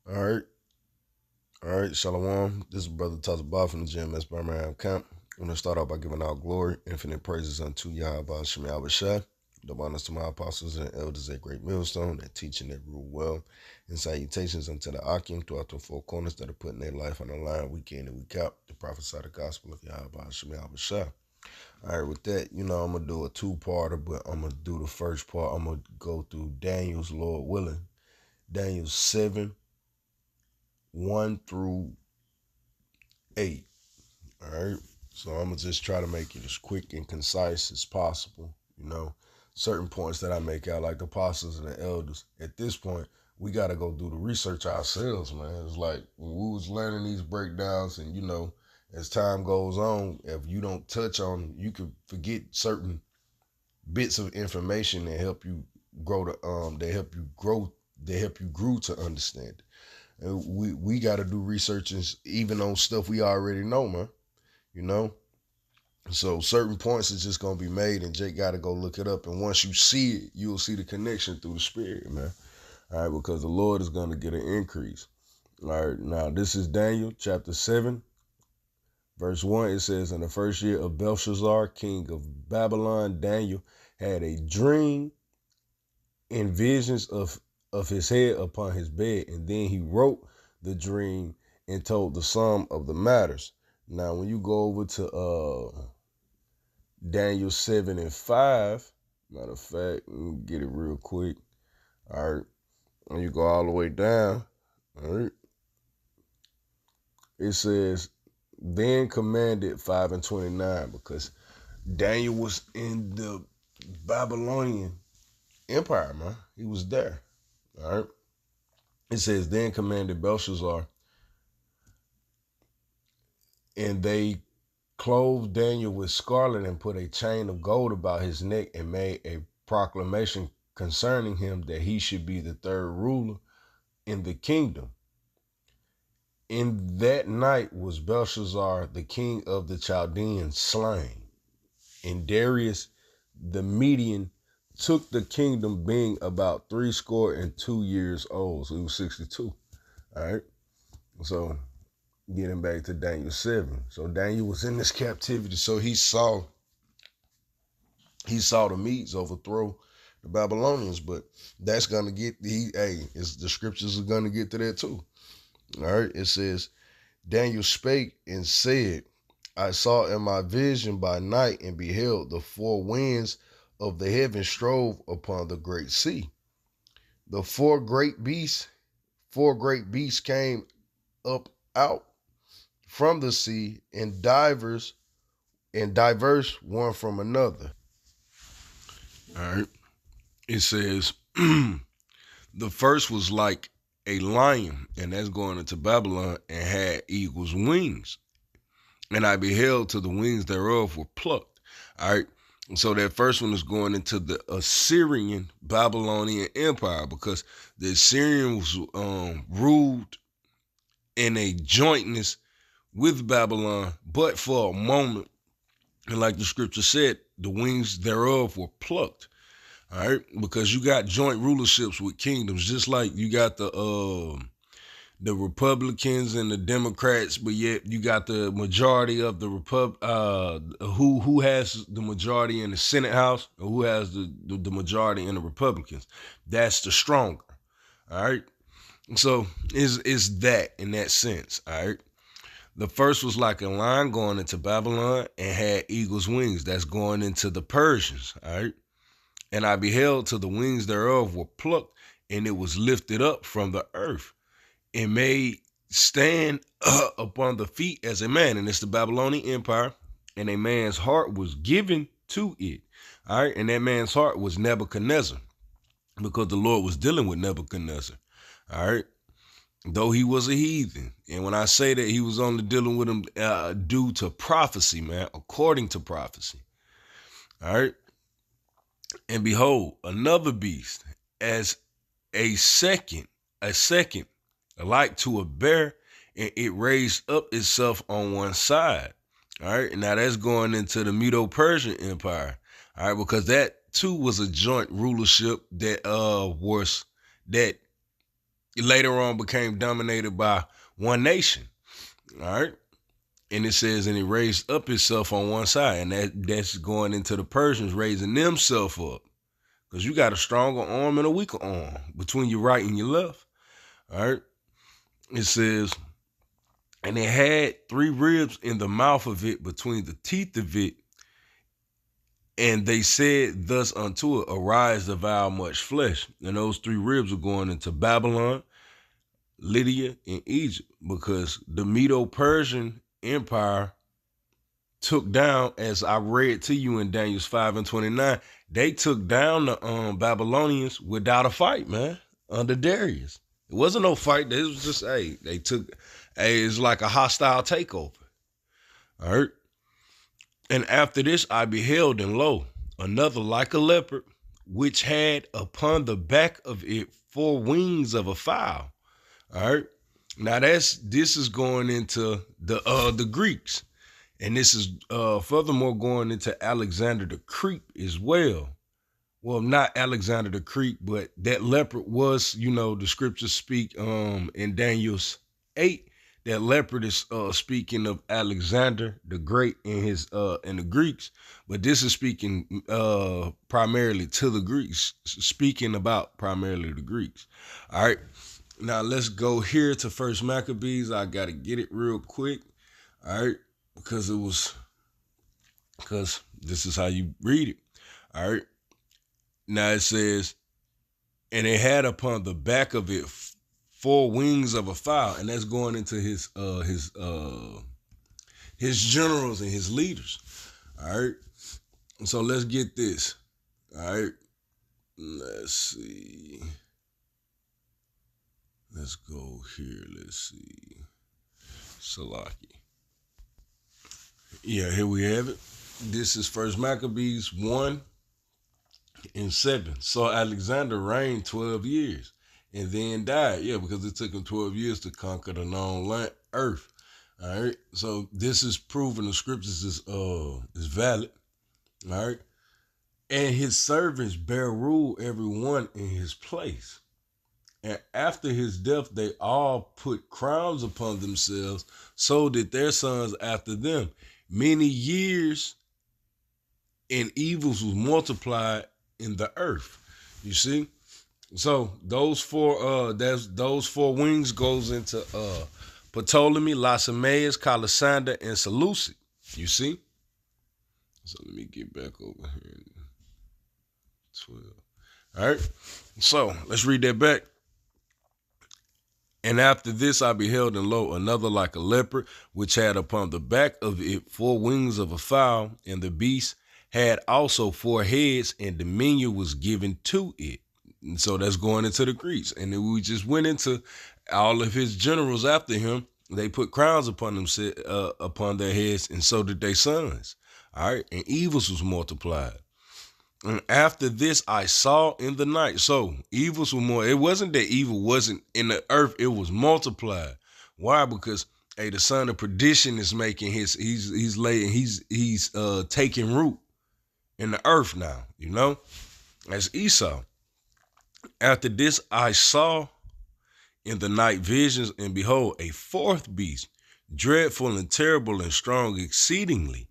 All right. All right. Shalom. This is Brother Tazabah from the GMS Birmingham camp. I'm going to start off by giving out glory, infinite praises unto Yahweh Shem Yahushua. The honors to my apostles and elders at Great Millstone that teach and that rule well. And salutations unto the Akim throughout the four corners that are putting their life on the line week in and week out to prophesy the gospel of Yahweh Shem Yahushua. All right, with that, I'm going to do a two-parter, but I'm going to do the first part. I'm going to go through Daniel's, Lord willing, Daniel 7, 1 through 8. All right. So I'm going to just try to make it as quick and concise as possible. Certain points that I make out, like the apostles and the elders. At this point, we got to go do the research ourselves, man. It's like when we was learning these breakdowns and, as time goes on, if you don't touch on, you could forget certain bits of information that help you grow they help you grow to understand it. And we got to do researches even on stuff we already know, man. You know, so certain points is just gonna be made, and Jake got to go look it up. And once you see it, you'll see the connection through the spirit, man. All right, because the Lord is gonna get an increase. All right, now this is Daniel chapter 7, verse 1. It says, "In the first year of Belshazzar, king of Babylon, Daniel had a dream and visions of his head upon his bed, and then he wrote the dream and told the sum of the matters." Now, when you go over to Daniel 7 and 5, matter of fact, let me get it real quick. All right, when you go all the way down, all right, it says, "Then commanded 5 and 29, because Daniel was in the Babylonian Empire, man. He was there. All right. It says, "Then commanded Belshazzar, and they clothed Daniel with scarlet and put a chain of gold about his neck and made a proclamation concerning him that he should be the third ruler in the kingdom. In that night was Belshazzar, the king of the Chaldeans, slain, and Darius the Median took the kingdom, being about 62 years old." So he was 62. All right. So getting back to Daniel 7. So Daniel was in this captivity. So he saw the Medes overthrow the Babylonians, but that's gonna it's the scriptures are gonna get to that too. All right. It says, "Daniel spake and said, I saw in my vision by night, and beheld the four winds of the heaven strove upon the great sea. The four great beasts came up out from the sea, and diverse one from another." All right. It says, "The first was like a lion," and that's going into Babylon, "and had eagle's wings. And I beheld till the wings thereof were plucked." All right. So that first one is going into the Assyrian Babylonian Empire, because the Assyrians ruled in a jointness with Babylon, but for a moment, and like the scripture said, the wings thereof were plucked. All right, because you got joint rulerships with kingdoms, just like you got the Republicans and the Democrats, but yet you got the majority of the who has the majority in the Senate House, or who has the majority in the Republicans. That's the stronger. All right. So is that in that sense. All right. The first was like a lion going into Babylon and had eagle's wings. That's going into the Persians. All right. "And I beheld till the wings thereof were plucked, and it was lifted up from the earth, and made stand upon the feet as a man." And it's the Babylonian Empire, and a man's heart was given to it. All right. And that man's heart was Nebuchadnezzar, because the Lord was dealing with Nebuchadnezzar. All right. Though he was a heathen. And when I say that, he was only dealing with him due to prophecy, man, according to prophecy. All right. "And behold, another beast, as a second, like to a bear, and it raised up itself on one side." All right. Now that's going into the Medo-Persian Empire. All right. Because that too was a joint rulership that later on became dominated by one nation. All right. And it says, and it raised up itself on one side. And that's going into the Persians raising themselves up. Because you got a stronger arm and a weaker arm between your right and your left. All right. It says, and it had 3 ribs in the mouth of it, between the teeth of it. And they said thus unto it, arise, devour much flesh. And those 3 ribs are going into Babylon, Lydia, and Egypt, because the Medo-Persian Empire took down, as I read to you in Daniel 5:29, they took down the Babylonians without a fight, man, under Darius. It wasn't no fight. It was just, they took, it's like a hostile takeover. All right. And after this I beheld, and lo, another like a leopard, which had upon the back of it 4 wings of a fowl. All right. Now this is going into the Greeks. And this is furthermore going into Alexander the Creep as well. Well, not Alexander the Creep, but that leopard was, the scriptures speak in Daniel's 8. That leopard is speaking of Alexander the Great in the Greeks, but this is speaking primarily to the Greeks, speaking about primarily the Greeks. All right, now let's go here to First Maccabees. I gotta get it real quick. All right, because this is how you read it. All right, now it says, and it had upon the back of it 4 wings of a fowl, and that's going into his generals and his leaders. All right. So let's get this. All right. Let's see. Let's go here. Let's see. Salaki. Yeah, here we have it. This is First Maccabees 1:7. So Alexander reigned 12 years. And then died. Yeah, because it took him 12 years to conquer the known land, earth. All right. So this is proven the scriptures is valid. All right. And his servants bear rule, every one in his place. And after his death, they all put crowns upon themselves, so that their sons after them. Many years and evils was multiplied in the earth. You see? So those 4 wings goes into Ptolemy, Lysimachus, Calisander, and Seleucid. You see? So let me get back over here. 12. All right. So let's read that back. And after this I beheld, and lo, another like a leopard, which had upon the back of it 4 wings of a fowl, and the beast had also 4 heads, and dominion was given to it. And so that's going into the Greeks. And then we just went into all of his generals after him. They put crowns upon them, upon their heads, and so did their sons. All right. And evils was multiplied. And after this I saw in the night. So evils were more. It wasn't that evil wasn't in the earth. It was multiplied. Why? Because the son of perdition is making he's taking root in the earth now, as Esau. After this I saw in the night visions, and behold, a 4th beast, dreadful and terrible and strong exceedingly,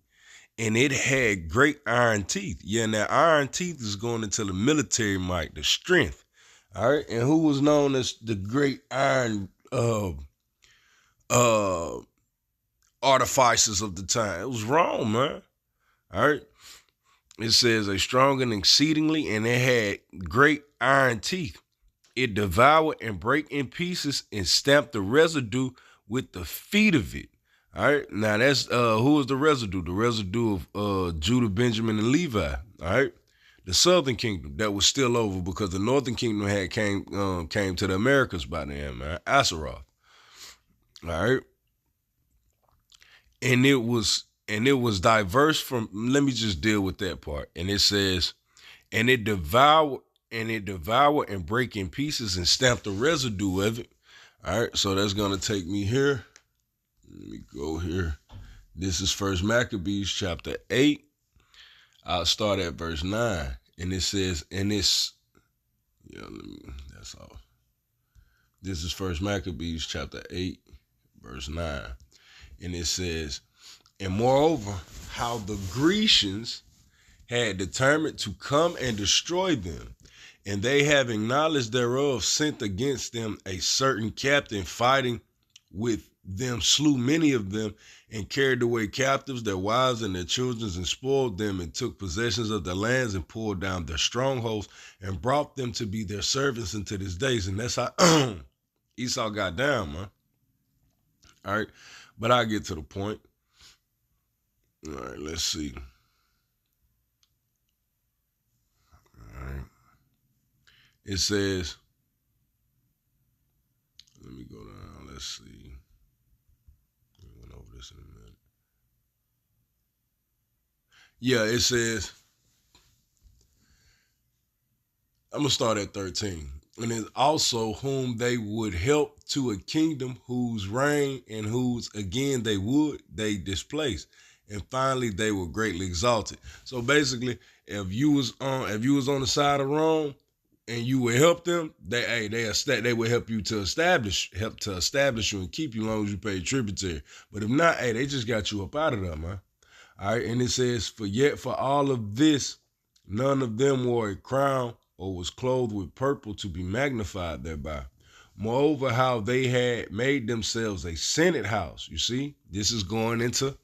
and it had great iron teeth. Yeah, and that iron teeth is going into the military might, the strength. All right, and who was known as the great iron artificers of the time? It was Rome, man. All right. It says a strong and exceedingly, and it had great iron teeth. It devoured and brake in pieces and stamped the residue with the feet of it. All right. Now that's who is the residue? The residue of Judah, Benjamin, and Levi. All right. The southern kingdom that was still over, because the northern kingdom had came to the Americas by then, man. Asaroth. All right. And it was diverse from, let me just deal with that part. And it says, and it devoured and break in pieces and stamp the residue of it. All right, so that's going to take me here. Let me go here. This is First Maccabees chapter 8. I'll start at verse 9. And it says, that's all. This is First Maccabees chapter 8, verse 9. And it says, and moreover, how the Grecians had determined to come and destroy them, and they, having knowledge thereof, sent against them a certain captain, fighting with them, slew many of them, and carried away captives, their wives and their children, and spoiled them, and took possessions of their lands, and pulled down their strongholds, and brought them to be their servants unto this days. And that's how Esau got down, man. All right, but I get to the point. All right, let's see. All right. It says, let me go down. Let's see. We went over this in a minute. Yeah, it says, I'm going to start at 13. And it's also whom they would help to a kingdom whose reign and whose again they displaced. And finally they were greatly exalted. So basically, if you was on the side of Rome and you would help them, they would help you to establish you and keep you as long as you pay tributary. But if not, they just got you up out of there, man. All right, and it says, for yet for all of this, none of them wore a crown or was clothed with purple to be magnified thereby. Moreover, how they had made themselves a senate house. You see, this is going into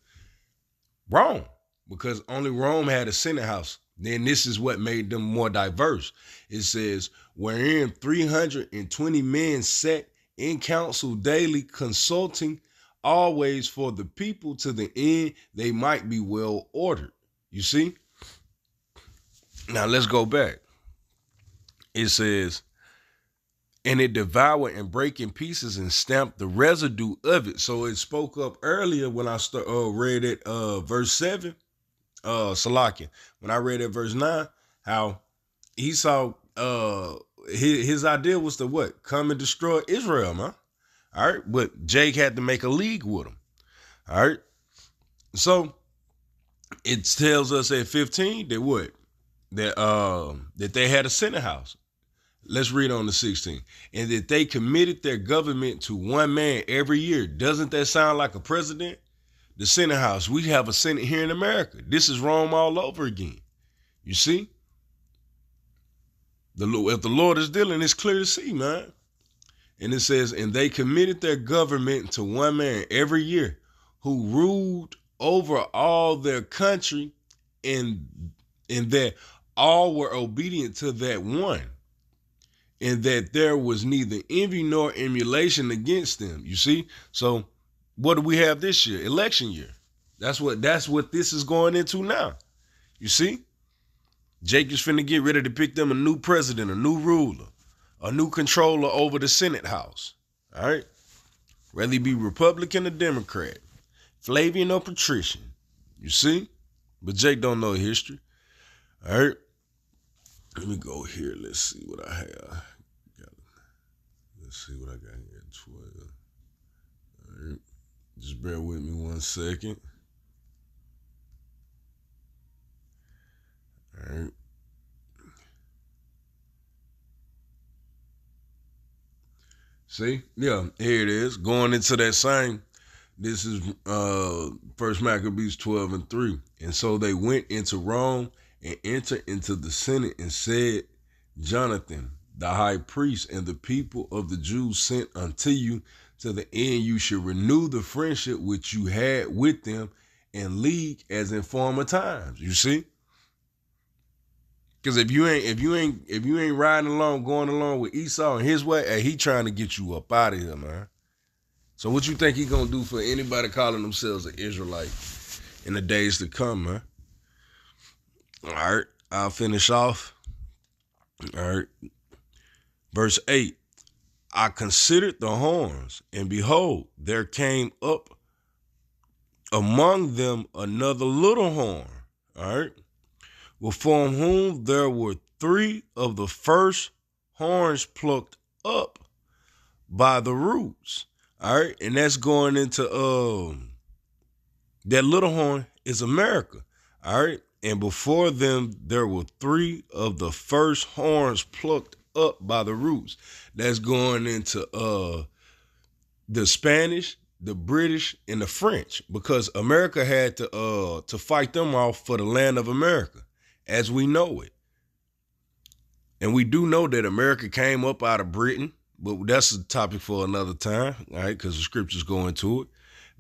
Rome, because only Rome had a senate house. Then this is what made them more diverse. It says, wherein 320 men sat in council daily, consulting always for the people, to the end they might be well ordered. You see? Now let's go back. It says, and it devoured and brake in pieces and stamped the residue of it. So it spoke up earlier when I read it, verse 7, Salakia. When I read it, verse 9, how Esau, his idea was to what? Come and destroy Israel, man. All right. But Jake had to make a league with him. All right. So it tells us at 15 that what? That they had a senate house. Let's read on the 16. And that they committed their government to one man every year. Doesn't that sound like a president? The Senate House. We have a Senate here in America. This is Rome all over again. You see? If the Lord is dealing, it's clear to see, man. And it says, and they committed their government to one man every year, who ruled over all their country, and that all were obedient to that one, and that there was neither envy nor emulation against them. You see? So what do we have this year? Election year. That's what this is going into now. You see? Jake is finna get ready to pick them a new president, a new ruler, a new controller over the Senate House. All right? Whether he be Republican or Democrat, Flavian or Patrician. You see? But Jake don't know history. All right? Let me go here. Let's see what I have. Let's see what I got here at 12. All right. Just bear with me 1 second. All right. See? Yeah, here it is. Going into that same. This is First Maccabees 12 and 3. And so they went into Rome and entered into the Senate and said, Jonathan, the high priest, and the people of the Jews sent unto you, to the end you should renew the friendship which you had with them, and league as in former times. You see? Because if you ain't riding along, going along with Esau and his way, he trying to get you up out of here, man. So what you think he gonna do for anybody calling themselves an Israelite in the days to come, man? All right, I'll finish off. All right. Verse 8, I considered the horns, and behold, there came up among them another little horn, all right, from whom there were 3 of the first horns plucked up by the roots, all right, and that's going into, that little horn is America, all right, and before them there were 3 of the first horns plucked up by the roots. That's going into the Spanish, the British, and the French, because America had to fight them off for the land of America as we know it. And we do know that America came up out of Britain, but that's a topic for another time, all right, because the scriptures go into it.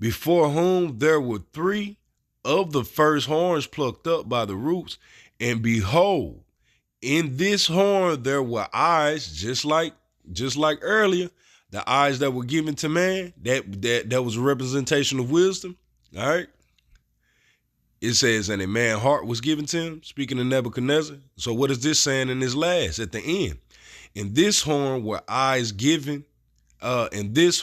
Before whom there were 3 of the first horns plucked up by the roots, and behold, in this horn there were eyes, just like earlier, the eyes that were given to man, that was a representation of wisdom, all right? It says, and a man's heart was given to him, speaking of Nebuchadnezzar. So what is this saying in this last, at the end? In this horn were eyes given, in this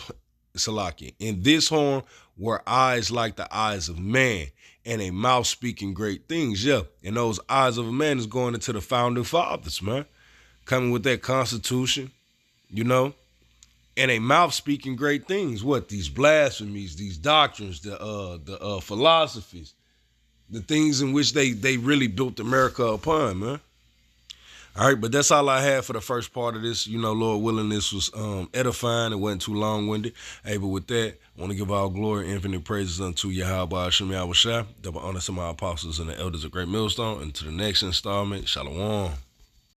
horn were eyes like the eyes of man, and a mouth speaking great things. Yeah, and those eyes of a man is going into the founding fathers, man. Coming with that Constitution, you know, and a mouth speaking great things. What? These blasphemies, these doctrines, the philosophies, the things in which they really built America upon, man. All right, but that's all I had for the first part of this. You know, Lord willing, this was edifying. It wasn't too long-winded. Hey, but with that, I want to give all glory, infinite praises unto Yahweh Hashem Yahushua, double honor to my apostles and the elders of Great Millstone, and to the next installment, Shalom.